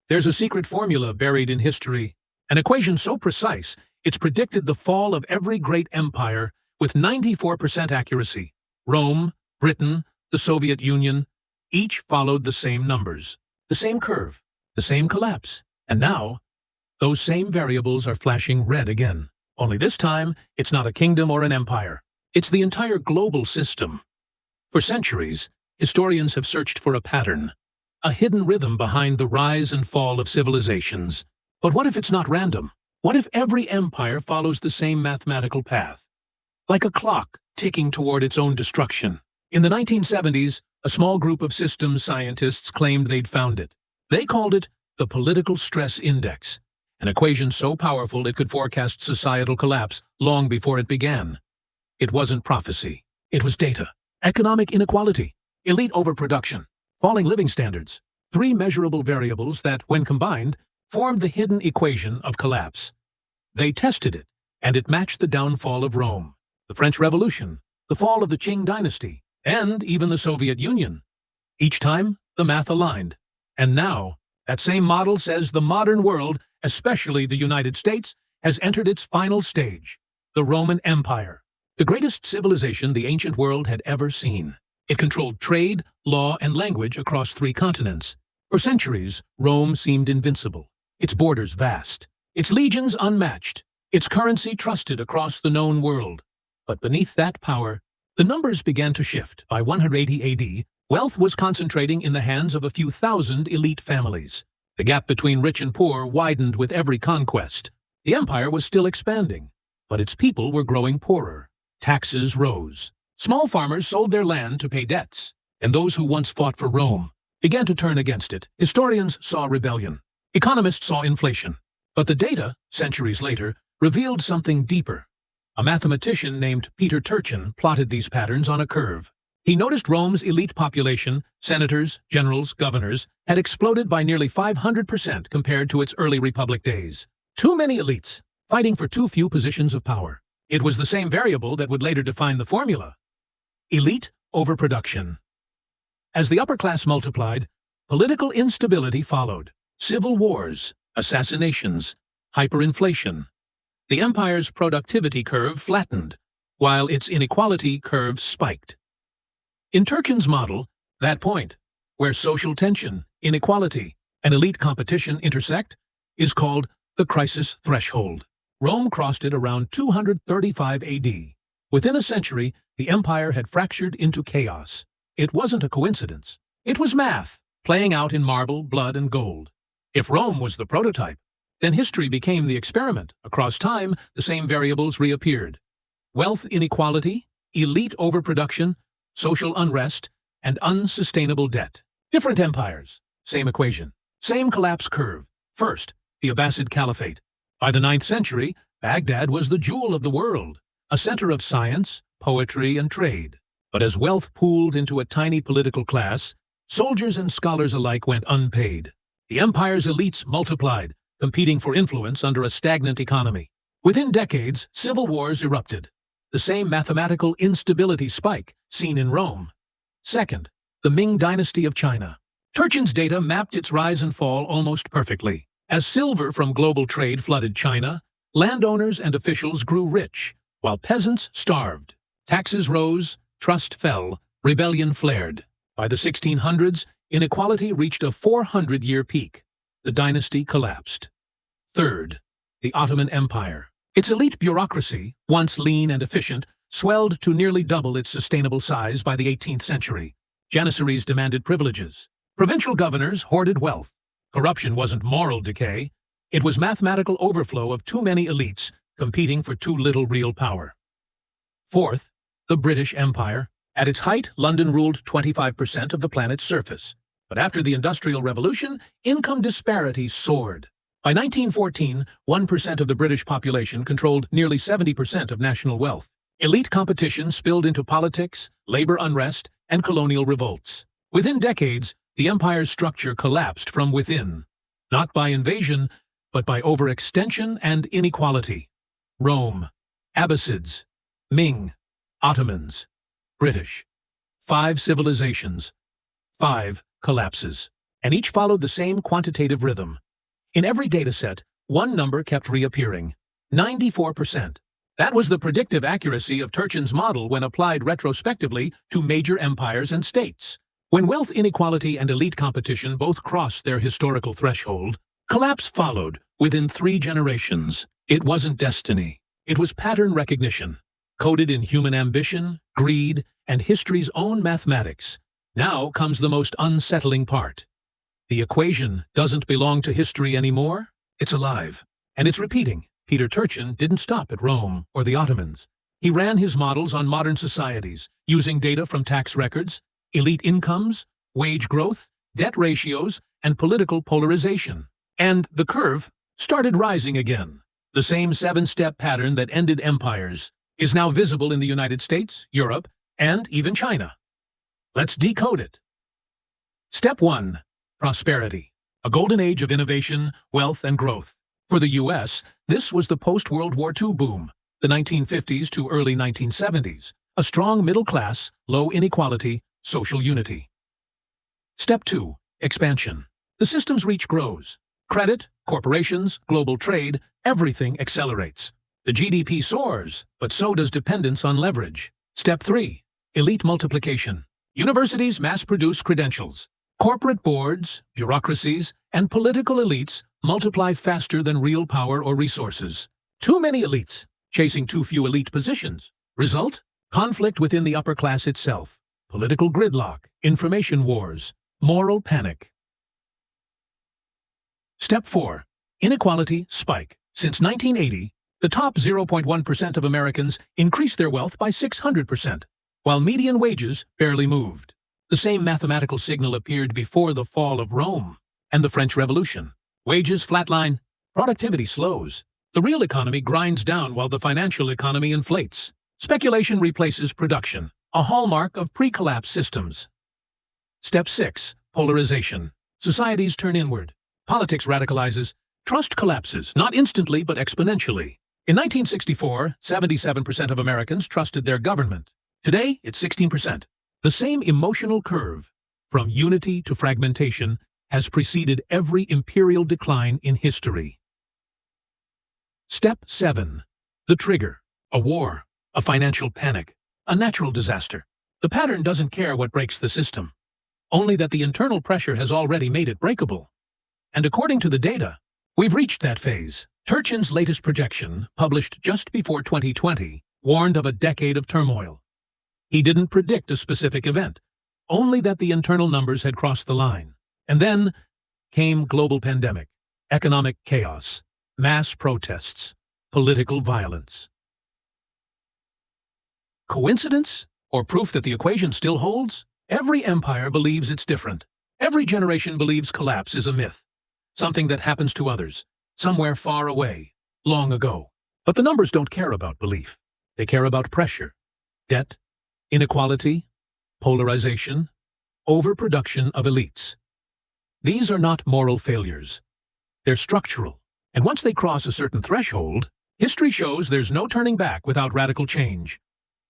There's a secret formula buried in history, an equation so precise it's predicted the fall of every great empire with 94% accuracy. Rome, Britain, the Soviet Union, each followed the same numbers, the same curve, the same collapse. And now, those same variables are flashing red again. Only this time, it's not a kingdom or an empire. It's the entire global system. For centuries, historians have searched for a pattern, a hidden rhythm behind the rise and fall of civilizations. But what if it's not random? What if every empire follows the same mathematical path? Like a clock ticking toward its own destruction. In the 1970s, a small group of systems scientists claimed they'd found it. They called it the political stress index, an equation so powerful it could forecast societal collapse long before it began. It wasn't prophecy. It was data. Economic inequality, elite overproduction, falling living standards. Three measurable variables that, when combined, formed the hidden equation of collapse. They tested it, and it matched the downfall of Rome, the French Revolution, the fall of the Qing dynasty, and even the Soviet Union. Each time, the math aligned. And now, that same model says the modern world, especially the United States, has entered its final stage, the Roman Empire, the greatest civilization the ancient world had ever seen. It controlled trade, law, and language across 3 continents. For centuries, Rome seemed invincible, its borders vast, its legions unmatched, its currency trusted across the known world. But beneath that power, the numbers began to shift. By 180 AD, wealth was concentrating in the hands of a few thousand elite families. The gap between rich and poor widened with every conquest. The empire was still expanding, but its people were growing poorer. Taxes rose. Small farmers sold their land to pay debts, and those who once fought for Rome began to turn against it. Historians saw rebellion. Economists saw inflation. But the data, centuries later, revealed something deeper. A mathematician named Peter Turchin plotted these patterns on a curve. He noticed Rome's elite population, senators, generals, governors, had exploded by nearly 500% compared to its early republic days. Too many elites, fighting for too few positions of power. It was the same variable that would later define the formula. Elite overproduction. As the upper class multiplied, political instability followed. Civil wars, assassinations, hyperinflation. The empire's productivity curve flattened, while its inequality curve spiked. In Turchin's model, that point, where social tension, inequality, and elite competition intersect, is called the crisis threshold. Rome crossed it around 235 AD. Within a century, the empire had fractured into chaos. It wasn't a coincidence. It was math, playing out in marble, blood, and gold. If Rome was the prototype, then history became the experiment. Across time, the same variables reappeared. Wealth inequality, elite overproduction, social unrest, and unsustainable debt. Different empires, same equation, same collapse curve. First, the Abbasid Caliphate. By the 9th century, Baghdad was the jewel of the world, a center of science, poetry, and trade. But as wealth pooled into a tiny political class, soldiers and scholars alike went unpaid. The empire's elites multiplied, competing for influence under a stagnant economy. Within decades, civil wars erupted, the same mathematical instability spike seen in Rome. Second, the Ming dynasty of China. Turchin's data mapped its rise and fall almost perfectly. As silver from global trade flooded China, landowners and officials grew rich, while peasants starved. Taxes rose, trust fell, rebellion flared. By the 1600s, inequality reached a 400-year peak. The dynasty collapsed. Third, the Ottoman Empire. Its elite bureaucracy, once lean and efficient, swelled to nearly double its sustainable size by the 18th century. Janissaries demanded privileges. Provincial governors hoarded wealth. Corruption wasn't moral decay. It was mathematical overflow of too many elites competing for too little real power. Fourth, the British Empire. At its height, London ruled 25% of the planet's surface. But after the Industrial Revolution, income disparities soared. By 1914, 1% of the British population controlled nearly 70% of national wealth. Elite competition spilled into politics, labor unrest, and colonial revolts. Within decades, the empire's structure collapsed from within, not by invasion, but by overextension and inequality. Rome, Abbasids, Ming, Ottomans, British. 5 civilizations, 5 collapses. and each followed the same quantitative rhythm. In every dataset, one number kept reappearing: 94%. That was the predictive accuracy of Turchin's model when applied retrospectively to major empires and states. When wealth inequality and elite competition both crossed their historical threshold, collapse followed within 3 generations. It wasn't destiny. It was pattern recognition, coded in human ambition, greed, and history's own mathematics. Now comes the most unsettling part. The equation doesn't belong to history anymore. It's alive, and it's repeating. Peter Turchin didn't stop at Rome or the Ottomans. He ran his models on modern societies, using data from tax records, elite incomes, wage growth, debt ratios, and political polarization. And the curve started rising again. The same 7-step pattern that ended empires is now visible in the United States, Europe, and even China. Let's decode it. Step 1. Prosperity. A golden age of innovation, wealth, and growth. For the U.S., this was the post-World War II boom, the 1950s to early 1970s, a strong middle class, low inequality, social unity. Step 2. Expansion. The system's reach grows. Credit, corporations, global trade, everything accelerates. The GDP soars, but so does dependence on leverage. Step 3. Elite multiplication. Universities mass-produce credentials. Corporate boards, bureaucracies, and political elites multiply faster than real power or resources. Too many elites, chasing too few elite positions. Result? Conflict within the upper class itself. Political gridlock, information wars, moral panic. Step 4. Inequality spike. Since 1980, the top 0.1% of Americans increased their wealth by 600%, while median wages barely moved. The same mathematical signal appeared before the fall of Rome and the French Revolution. Wages flatline, productivity slows. The real economy grinds down while the financial economy inflates. Speculation replaces production, a hallmark of pre-collapse systems. Step 6. Polarization. Societies turn inward. Politics radicalizes. Trust collapses, not instantly but exponentially. In 1964, 77% of Americans trusted their government. Today, it's 16%. The same emotional curve, from unity to fragmentation, has preceded every imperial decline in history. Step 7. The trigger. A war, a financial panic, a natural disaster. The pattern doesn't care what breaks the system, only that the internal pressure has already made it breakable. And according to the data, we've reached that phase. Turchin's latest projection, published just before 2020, warned of a decade of turmoil. He didn't predict a specific event, only that the internal numbers had crossed the line. And then came global pandemic, economic chaos, mass protests, political violence. Coincidence? Or proof that the equation still holds? Every empire believes it's different. Every generation believes collapse is a myth, something that happens to others, somewhere far away, long ago. But the numbers don't care about belief. They care about pressure, debt, inequality, polarization, overproduction of elites. These are not moral failures. They're structural. And once they cross a certain threshold, history shows there's no turning back without radical change.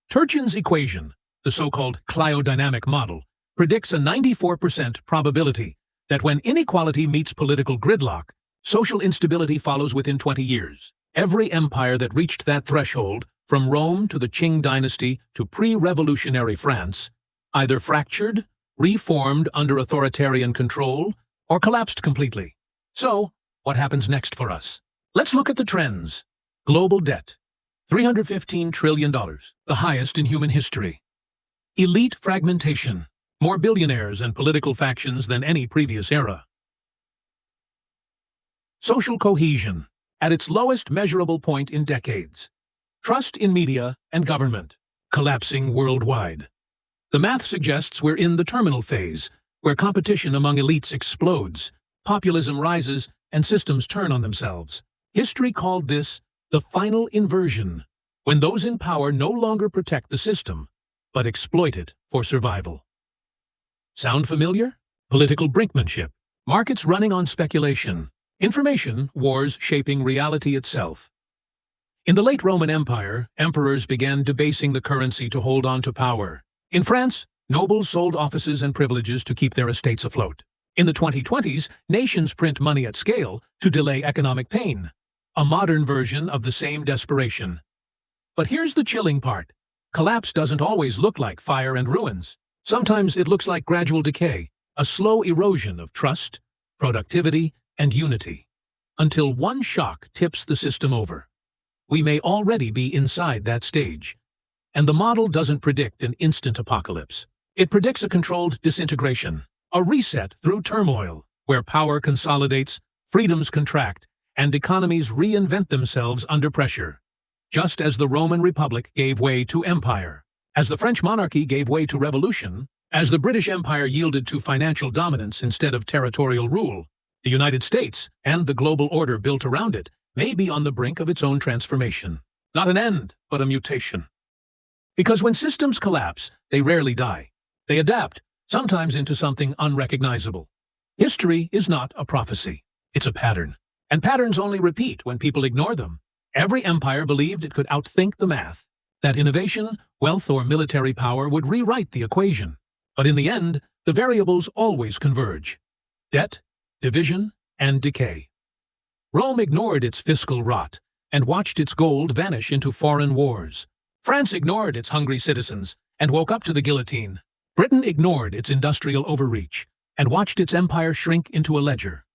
Turchin's equation, the so-called cliodynamic model, predicts a 94% probability that when inequality meets political gridlock, social instability follows within 20 years. Every empire that reached that threshold, from Rome to the Qing dynasty to pre-revolutionary France, either fractured, reformed under authoritarian control, or collapsed completely. So, what happens next for us? Let's look at the trends. Global debt, $315 trillion, the highest in human history. Elite fragmentation, more billionaires and political factions than any previous era. Social cohesion, at its lowest measurable point in decades. Trust in media and government, collapsing worldwide. The math suggests we're in the terminal phase, where competition among elites explodes, populism rises, and systems turn on themselves. History called this the final inversion, when those in power no longer protect the system, but exploit it for survival. Sound familiar? Political brinkmanship, markets running on speculation, information wars shaping reality itself. In the late Roman Empire, emperors began debasing the currency to hold on to power. In France, nobles sold offices and privileges to keep their estates afloat. In the 2020s, nations print money at scale to delay economic pain, a modern version of the same desperation. But here's the chilling part. Collapse doesn't always look like fire and ruins. Sometimes it looks like gradual decay, a slow erosion of trust, productivity, and unity, until one shock tips the system over. We may already be inside that stage. And the model doesn't predict an instant apocalypse. It predicts a controlled disintegration, a reset through turmoil, where power consolidates, freedoms contract, and economies reinvent themselves under pressure. Just as the Roman Republic gave way to empire, as the French monarchy gave way to revolution, as the British Empire yielded to financial dominance instead of territorial rule, the United States and the global order built around it may be on the brink of its own transformation. Not an end, but a mutation. Because when systems collapse, they rarely die. They adapt, sometimes into something unrecognizable. History is not a prophecy. It's a pattern. And patterns only repeat when people ignore them. Every empire believed it could outthink the math, that innovation, wealth, or military power would rewrite the equation. But in the end, the variables always converge. Debt, division, and decay. Rome ignored its fiscal rot and watched its gold vanish into foreign wars. France ignored its hungry citizens and woke up to the guillotine. Britain ignored its industrial overreach and watched its empire shrink into a ledger.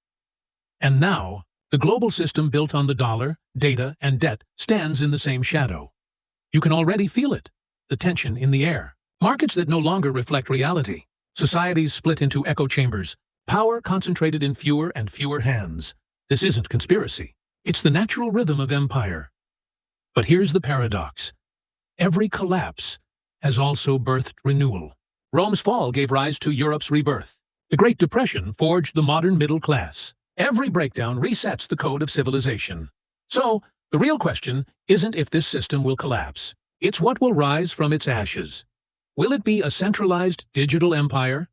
And now, the global system built on the dollar, data, and debt stands in the same shadow. You can already feel it, the tension in the air. Markets that no longer reflect reality. Societies split into echo chambers. Power concentrated in fewer and fewer hands. This isn't conspiracy. It's the natural rhythm of empire. But here's the paradox. Every collapse has also birthed renewal. Rome's fall gave rise to Europe's rebirth. The Great Depression forged the modern middle class. Every breakdown resets the code of civilization. So, the real question isn't if this system will collapse. It's what will rise from its ashes. Will it be a centralized digital empire?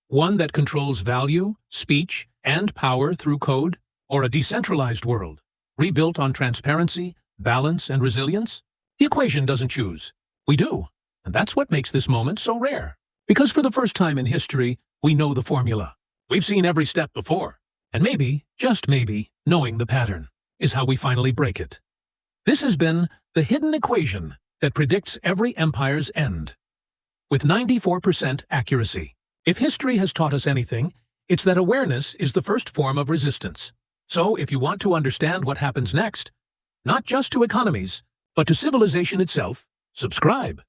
One that controls value, speech, and power through code? Or a decentralized world, rebuilt on transparency, balance, and resilience? The equation doesn't choose. We do. And that's what makes this moment so rare. Because for the first time in history, we know the formula. We've seen every step before. And maybe, just maybe, knowing the pattern is how we finally break it. This has been the hidden equation that predicts every empire's end. With 94% accuracy. If history has taught us anything, it's that awareness is the first form of resistance. So if you want to understand what happens next, not just to economies, but to civilization itself, subscribe.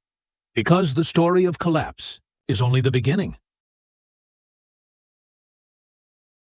Because the story of collapse is only the beginning.